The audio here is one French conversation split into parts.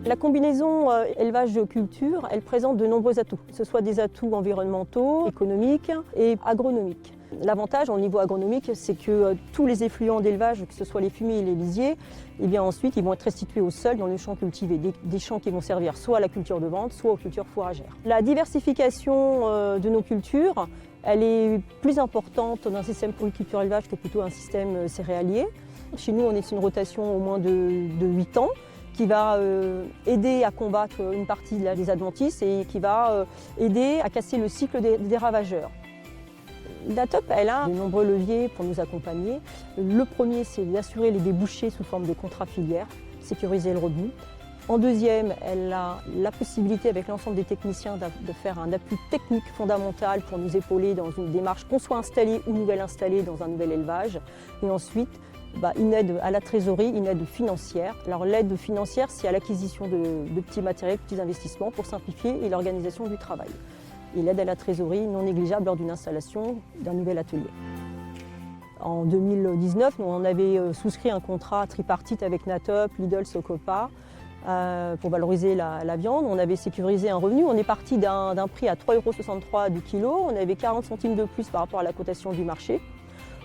La combinaison élevage-culture, elle présente de nombreux atouts, que ce soit des atouts environnementaux, économiques et agronomiques. L'avantage au niveau agronomique, c'est que tous les effluents d'élevage, que ce soit les fumiers et les lisiers, eh bien ensuite ils vont être restitués au sol dans les champs cultivés, des champs qui vont servir soit à la culture de vente, soit aux cultures fourragères. La diversification de nos cultures, elle est plus importante dans un système polyculture élevage que plutôt un système céréalier. Chez nous, on est sur une rotation au moins de 8 ans, qui va aider à combattre une partie des adventices et qui va aider à casser le cycle des ravageurs. La TOP, elle a de nombreux leviers pour nous accompagner. Le premier, c'est d'assurer les débouchés sous forme de contrats filières, sécuriser le revenu. En deuxième, elle a la possibilité avec l'ensemble des techniciens de faire un appui technique fondamental pour nous épauler dans une démarche qu'on soit installé ou nouvelle installée dans un nouvel élevage. Et ensuite, une aide à la trésorerie, une aide financière. Alors l'aide financière, c'est à l'acquisition de petits matériels, petits investissements pour simplifier l'organisation du travail. Et l'aide à la trésorerie non négligeable lors d'une installation d'un nouvel atelier. En 2019, nous, on avait souscrit un contrat tripartite avec Natop, Lidl, Socopa pour valoriser la viande. On avait sécurisé un revenu. On est parti d'un prix à 3,63 € du kilo. On avait 40 centimes de plus par rapport à la cotation du marché.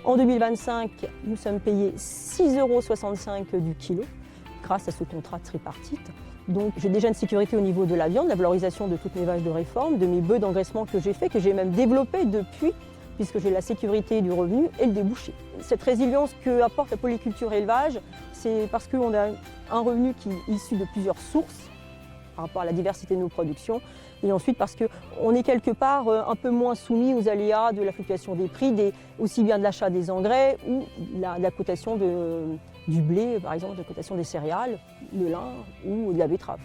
En 2025, nous sommes payés 6,65 € du kilo grâce à ce contrat tripartite. Donc j'ai déjà une sécurité au niveau de la viande, la valorisation de toutes mes vaches de réforme, de mes bœufs d'engraissement que j'ai fait, que j'ai même développé depuis, puisque j'ai la sécurité du revenu et le débouché. Cette résilience que apporte la polyculture élevage, c'est parce qu'on a un revenu qui est issu de plusieurs sources par rapport à la diversité de nos productions, et ensuite parce qu'on est quelque part un peu moins soumis aux aléas de la fluctuation des prix, aussi bien de l'achat des engrais ou la cotation du blé, par exemple, la cotation des céréales, le lin ou de la betterave.